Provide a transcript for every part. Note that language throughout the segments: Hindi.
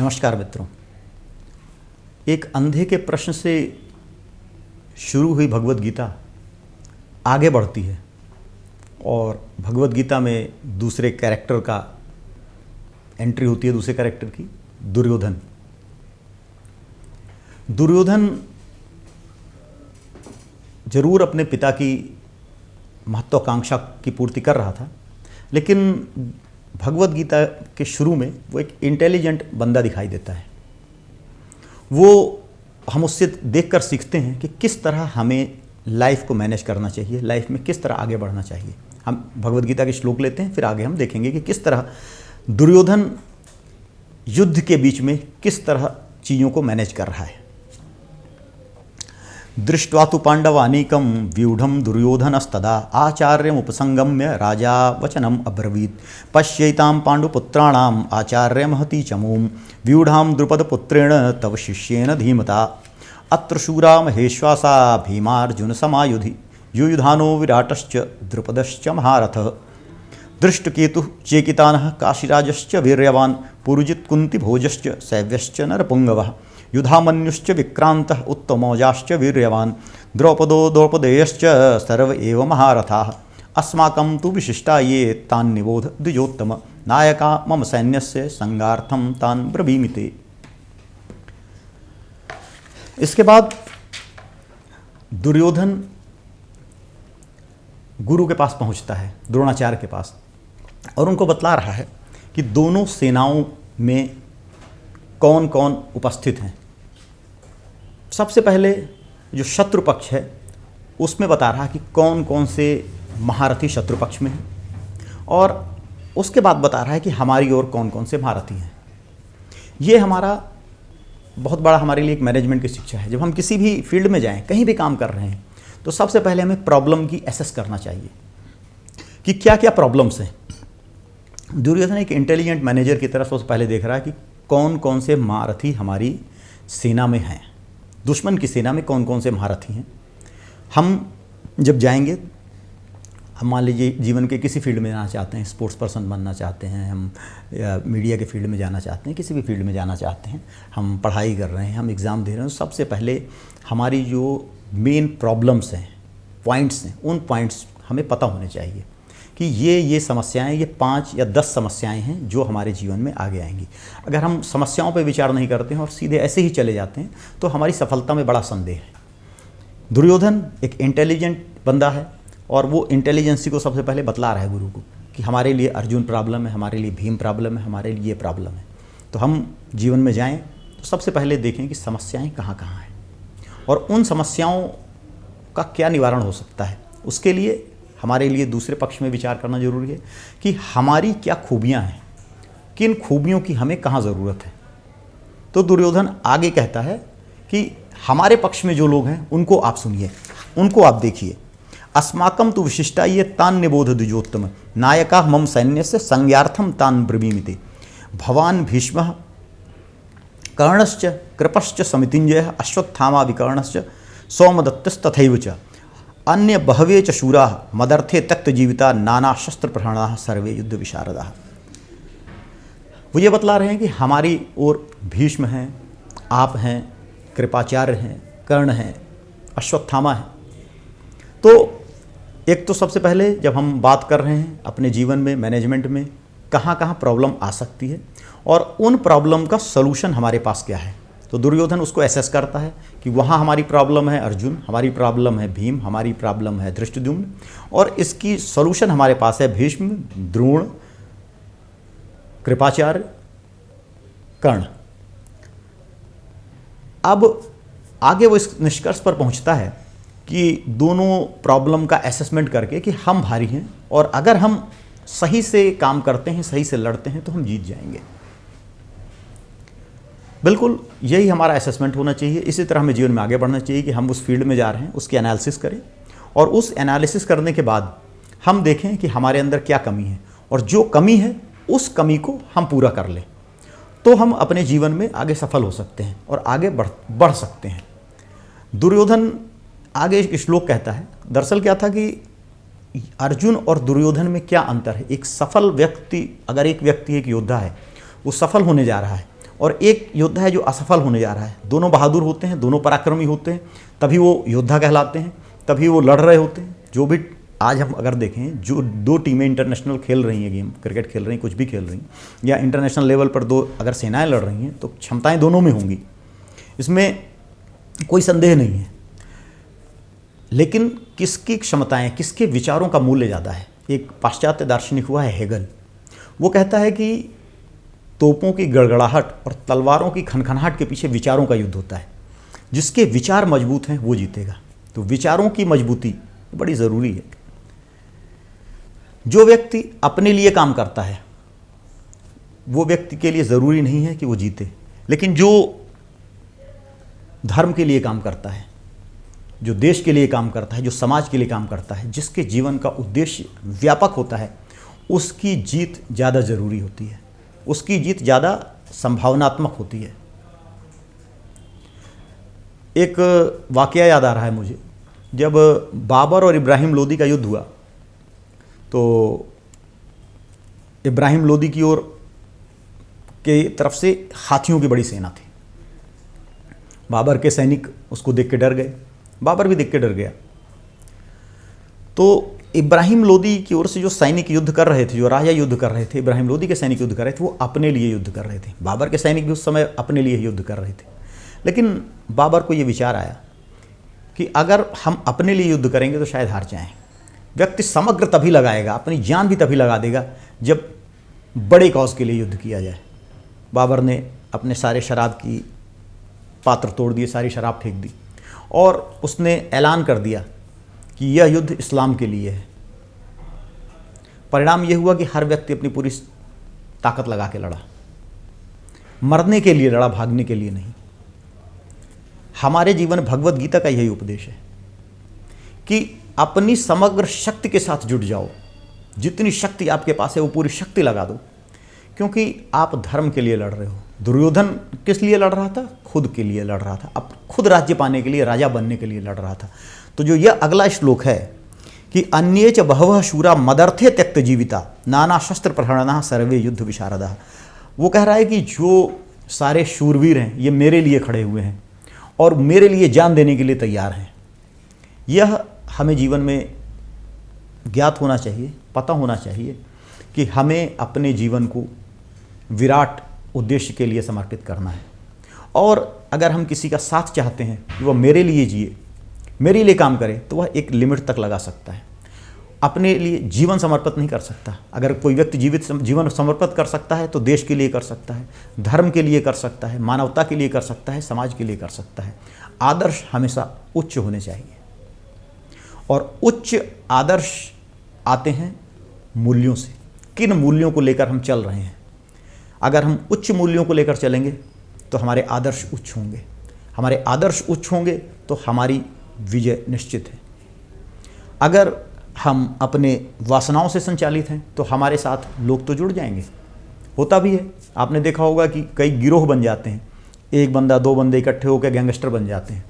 नमस्कार मित्रों। एक अंधे के प्रश्न से शुरू हुई भगवद गीता आगे बढ़ती है और भगवद गीता में दूसरे कैरेक्टर का एंट्री होती है, दूसरे कैरेक्टर की, दुर्योधन। दुर्योधन जरूर अपने पिता की महत्वाकांक्षा की पूर्ति कर रहा था, लेकिन भगवद गीता के शुरू में वो एक इंटेलिजेंट बंदा दिखाई देता है। वो हम उससे देखकर सीखते हैं कि किस तरह हमें लाइफ को मैनेज करना चाहिए, लाइफ में किस तरह आगे बढ़ना चाहिए। हम भगवद गीता के श्लोक लेते हैं, फिर आगे हम देखेंगे कि किस तरह दुर्योधन युद्ध के बीच में किस तरह चीज़ों को मैनेज कर रहा है। दृष्ट्वा तु पांडवानीकं व्यूढ़ं दुर्योधनस्तदा आचार्यमुपसंगम्य राजा वचनम अब्रवीत् पश्यैतां पांडुपुत्राणाम् आचार्यमहती चमूं व्यूढ़ां द्रुपदपुत्रेण तव शिष्येन धीमता अत्र शूरा महेश्वासा भीमार्जुनसमायुधि युयुधानो विराटश्च द्रुपदश्च महारथः दृष्टकेतुः चेकितानः काशीराजश्च वीर्यवान् पुरुजित्कुन्तिभोजश्च शैव्यश्च नरपुङ्गवः युधामन्युश्च विक्रान्तः उत्तमौजाश्च वीर्यवान् द्रौपदो द्रौपदेयश्च सर्व एव महारथाः अस्माकं तु विशिष्टा ये तान् निबोध द्विजोत्तम नायका मम सैन्यस्य संगार्थं तान् ब्रवीमिते। इसके बाद दुर्योधन गुरु के पास पहुंचता है, द्रोणाचार्य के पास, और उनको बतला रहा है कि दोनों सेनाओं में कौन कौन उपस्थित हैं। सबसे पहले जो शत्रु पक्ष है उसमें बता रहा है कि कौन कौन से महारथी शत्रु पक्ष में हैं, और उसके बाद बता रहा है कि हमारी ओर कौन कौन से महारथी हैं। ये हमारा बहुत बड़ा हमारे लिए एक मैनेजमेंट की शिक्षा है। जब हम किसी भी फील्ड में जाएं, कहीं भी काम कर रहे हैं, तो सबसे पहले हमें प्रॉब्लम की एसेस करना चाहिए कि क्या क्या प्रॉब्लम्स हैं। दुर्योधन एक इंटेलिजेंट मैनेजर की तरह सबसे पहले देख रहा है कि कौन कौन से महारथी हमारी सेना में हैं, दुश्मन की सेना में कौन कौन से महारथी हैं। हम जब जाएंगे, हम मान लीजिए जीवन के किसी फील्ड में जाना चाहते हैं, स्पोर्ट्स पर्सन बनना चाहते हैं, हम मीडिया के फील्ड में जाना चाहते हैं, किसी भी फील्ड में जाना चाहते हैं, हम पढ़ाई कर रहे हैं, हम एग्ज़ाम दे रहे हैं, सबसे पहले हमारी जो मेन प्रॉब्लम्स हैं, पॉइंट्स हैं, उन पॉइंट्स हमें पता होने चाहिए कि ये समस्याएं, ये 5 या 10 समस्याएं हैं जो हमारे जीवन में आगे आएंगी। अगर हम समस्याओं पर विचार नहीं करते हैं और सीधे ऐसे ही चले जाते हैं तो हमारी सफलता में बड़ा संदेह है। दुर्योधन एक इंटेलिजेंट बंदा है और वो इंटेलिजेंसी को सबसे पहले बतला रहा है गुरु को कि हमारे लिए अर्जुन प्रॉब्लम है, हमारे लिए भीम प्रॉब्लम है, हमारे लिए ये प्रॉब्लम है। तो हम जीवन में जाएँ तो सबसे पहले देखें कि समस्याएँ कहाँ कहाँ हैं और उन समस्याओं का क्या निवारण हो सकता है। उसके लिए हमारे लिए दूसरे पक्ष में विचार करना जरूरी है कि हमारी क्या खूबियां हैं, किन खूबियों की हमें कहाँ ज़रूरत है। तो दुर्योधन आगे कहता है कि हमारे पक्ष में जो लोग हैं उनको आप सुनिए, उनको आप देखिए। अस्माकं तु विशिष्टा ये तान् निबोध द्विजोत्तम नायका मम सैन्यस्य संज्ञार्थम तान् ब्रवीमिते भवान् भीष्मः कर्णश्च कृपश्च समितिञ्जयः अश्वत्थामा विकर्णश्च सोमदत्तस्तथैव च अन्य बहवे च शूराः मदर्थे त्यक्त जीविता नाना शस्त्र प्रहरणाः सर्वे युद्ध विशारदाः। वो ये बतला रहे हैं कि हमारी ओर भीष्म हैं, आप हैं, कृपाचार्य हैं, कर्ण हैं, अश्वत्थामा हैं। तो एक तो सबसे पहले जब हम बात कर रहे हैं अपने जीवन में, मैनेजमेंट में कहाँ कहाँ प्रॉब्लम आ सकती है और उन प्रॉब्लम का सलूशन हमारे पास क्या है, तो दुर्योधन उसको एसेस करता है कि वहाँ हमारी प्रॉब्लम है अर्जुन, हमारी प्रॉब्लम है भीम, हमारी प्रॉब्लम है धृष्टद्युम्न, और इसकी सॉल्यूशन हमारे पास है भीष्म, द्रोण, कृपाचार्य, कर्ण। अब आगे वो इस निष्कर्ष पर पहुंचता है कि दोनों प्रॉब्लम का असेसमेंट करके कि हम भारी हैं और अगर हम सही से काम करते हैं, सही से लड़ते हैं तो हम जीत जाएंगे। बिल्कुल यही हमारा असेसमेंट होना चाहिए। इसी तरह हमें जीवन में आगे बढ़ना चाहिए कि हम उस फील्ड में जा रहे हैं, उसकी एनालिसिस करें और उस एनालिसिस करने के बाद हम देखें कि हमारे अंदर क्या कमी है और जो कमी है उस कमी को हम पूरा कर लें, तो हम अपने जीवन में आगे सफल हो सकते हैं और आगे बढ़ सकते हैं। दुर्योधन आगे एक श्लोक कहता है, दरअसल क्या था कि अर्जुन और दुर्योधन में क्या अंतर है। एक सफल व्यक्ति, अगर एक व्यक्ति एक योद्धा है, वो सफल होने जा रहा है, और एक योद्धा है जो असफल होने जा रहा है। दोनों बहादुर होते हैं, दोनों पराक्रमी होते हैं, तभी वो योद्धा कहलाते हैं, तभी वो लड़ रहे होते हैं। जो भी आज हम अगर देखें, जो दो टीमें इंटरनेशनल खेल रही हैं, गेम क्रिकेट खेल रही हैं, कुछ भी खेल रही हैं, या इंटरनेशनल लेवल पर दो अगर सेनाएं लड़ रही हैं, तो क्षमताएं दोनों में होंगी, इसमें कोई संदेह नहीं है। लेकिन किसकी क्षमताएं, किसके विचारों का मूल्य ज़्यादा है? एक पाश्चात्य दार्शनिक हुआ है हेगल, वो कहता है कि तोपों की गड़गड़ाहट और तलवारों की खनखनाहट के पीछे विचारों का युद्ध होता है। जिसके विचार मजबूत हैं वो जीतेगा। तो विचारों की मजबूती बड़ी ज़रूरी है। जो व्यक्ति अपने लिए काम करता है वो व्यक्ति के लिए ज़रूरी नहीं है कि वो जीते, लेकिन जो धर्म के लिए काम करता है, जो देश के लिए काम करता है, जो समाज के लिए काम करता है, जिसके जीवन का उद्देश्य व्यापक होता है, उसकी जीत ज़्यादा ज़रूरी होती है, उसकी जीत ज़्यादा संभावनात्मक होती है। एक वाकया याद आ रहा है मुझे, जब बाबर और इब्राहिम लोदी का युद्ध हुआ तो इब्राहिम लोदी की ओर के तरफ से हाथियों की बड़ी सेना थी। बाबर के सैनिक उसको देख के डर गए, बाबर भी देख के डर गया। तो इब्राहिम लोदी की ओर से जो सैनिक युद्ध कर रहे थे, जो राजा युद्ध कर रहे थे, इब्राहिम लोदी के सैनिक युद्ध कर रहे थे, वो अपने लिए युद्ध कर रहे थे। बाबर के सैनिक भी उस समय अपने लिए युद्ध कर रहे थे। लेकिन बाबर को ये विचार आया कि अगर हम अपने लिए युद्ध करेंगे तो शायद हार जाएं। व्यक्ति समग्र तभी लगाएगा, अपनी जान भी तभी लगा देगा जब बड़े कॉज के लिए युद्ध किया जाए। बाबर ने अपने सारे शराब की पात्र तोड़ दिए, सारी शराब फेंक दी और उसने ऐलान कर दिया कि यह युद्ध इस्लाम के लिए है। परिणाम यह हुआ कि हर व्यक्ति अपनी पूरी ताकत लगा के लड़ा, मरने के लिए लड़ा, भागने के लिए नहीं। हमारे जीवन भगवत गीता का यही उपदेश है कि अपनी समग्र शक्ति के साथ जुट जाओ। जितनी शक्ति आपके पास है वो पूरी शक्ति लगा दो, क्योंकि आप धर्म के लिए लड़ रहे हो। दुर्योधन किस लिए लड़ रहा था? खुद के लिए लड़ रहा था, अब खुद राज्य पाने के लिए, राजा बनने के लिए लड़ रहा था। तो जो यह अगला श्लोक है कि अन्ये च बहवः शूरा मदर्थे त्यक्त जीविता नाना शस्त्र प्रहरणा सर्वे युद्ध विशारदा, वो कह रहा है कि जो सारे शूरवीर हैं ये मेरे लिए खड़े हुए हैं और मेरे लिए जान देने के लिए तैयार हैं। यह हमें जीवन में ज्ञात होना चाहिए, पता होना चाहिए कि हमें अपने जीवन को विराट उद्देश्य के लिए समर्पित करना है। और अगर हम किसी का साथ चाहते हैं कि वह मेरे लिए जिए, मेरे लिए काम करे, तो वह एक लिमिट तक लगा सकता है। अपने लिए जीवन समर्पित नहीं कर सकता। अगर कोई व्यक्ति जीवन समर्पित कर सकता है तो देश के लिए कर सकता है, धर्म के लिए कर सकता है, मानवता के लिए कर सकता है, समाज के लिए कर सकता है। आदर्श हमेशा उच्च होने चाहिए और उच्च आदर्श आते हैं मूल्यों से। किन मूल्यों को लेकर हम चल रहे हैं? अगर हम उच्च मूल्यों को लेकर चलेंगे तो हमारे आदर्श उच्च होंगे, हमारे आदर्श उच्च होंगे तो हमारी विजय निश्चित है। अगर हम अपने वासनाओं से संचालित हैं तो हमारे साथ लोग तो जुड़ जाएंगे। होता भी है, आपने देखा होगा कि कई गिरोह बन जाते हैं, एक बंदा दो बंदे इकट्ठे होकर गैंगस्टर बन जाते हैं।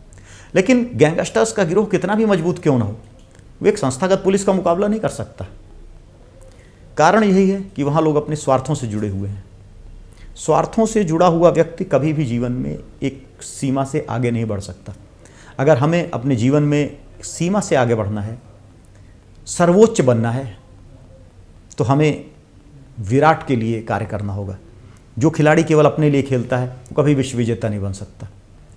लेकिन गैंगस्टर्स का गिरोह कितना भी मजबूत क्यों ना हो, वो एक संस्थागत पुलिस का मुकाबला नहीं कर सकता। कारण यही है कि वहाँ लोग अपने स्वार्थों से जुड़े हुए हैं। स्वार्थों से जुड़ा हुआ व्यक्ति कभी भी जीवन में एक सीमा से आगे नहीं बढ़ सकता। अगर हमें अपने जीवन में सीमा से आगे बढ़ना है, सर्वोच्च बनना है, तो हमें विराट के लिए कार्य करना होगा। जो खिलाड़ी केवल अपने लिए खेलता है वो कभी विश्व विजेता नहीं बन सकता।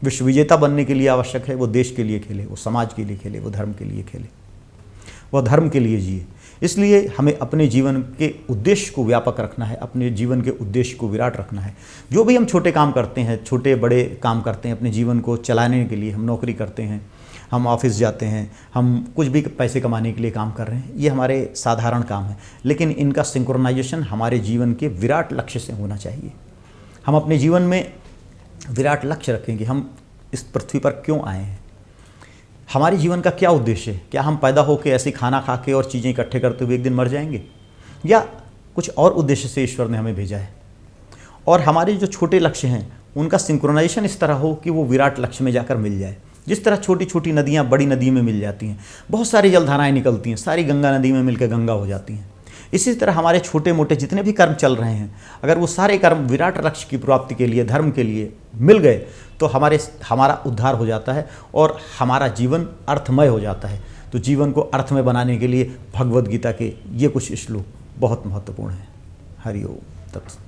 विश्व विजेता बनने के लिए आवश्यक है वो देश के लिए खेले, वो समाज के लिए खेले, वो धर्म के लिए खेले, वह धर्म के लिए जिए। इसलिए हमें अपने जीवन के उद्देश्य को व्यापक रखना है, अपने जीवन के उद्देश्य को विराट रखना है। जो भी हम छोटे काम करते हैं, छोटे बड़े काम करते हैं अपने जीवन को चलाने के लिए, हम नौकरी करते हैं, हम ऑफिस जाते हैं, हम कुछ भी पैसे कमाने के लिए काम कर रहे हैं, ये हमारे साधारण काम है, लेकिन इनका सिंक्रोनाइजेशन हमारे जीवन के विराट लक्ष्य से होना चाहिए। हम अपने जीवन में विराट लक्ष्य रखेंगे। हम इस पृथ्वी पर क्यों आए हैं, हमारे जीवन का क्या उद्देश्य है? क्या हम पैदा होकर ऐसे खाना खा के और चीज़ें इकट्ठे करते हुए एक दिन मर जाएंगे, या कुछ और उद्देश्य से ईश्वर ने हमें भेजा है? और हमारे जो छोटे लक्ष्य हैं उनका सिंक्रोनाइजेशन इस तरह हो कि वो विराट लक्ष्य में जाकर मिल जाए। जिस तरह छोटी छोटी नदियाँ बड़ी नदी में मिल जाती हैं, बहुत सारी जलधाराएँ निकलती हैं, सारी गंगा नदी में मिलकर गंगा हो जाती हैं। इसी तरह हमारे छोटे मोटे जितने भी कर्म चल रहे हैं, अगर वो सारे कर्म विराट लक्ष्य की प्राप्ति के लिए, धर्म के लिए मिल गए तो हमारा उद्धार हो जाता है और हमारा जीवन अर्थमय हो जाता है। तो जीवन को अर्थमय बनाने के लिए भगवद गीता के ये कुछ श्लोक बहुत महत्वपूर्ण हैं। हरि ओम तत्सत।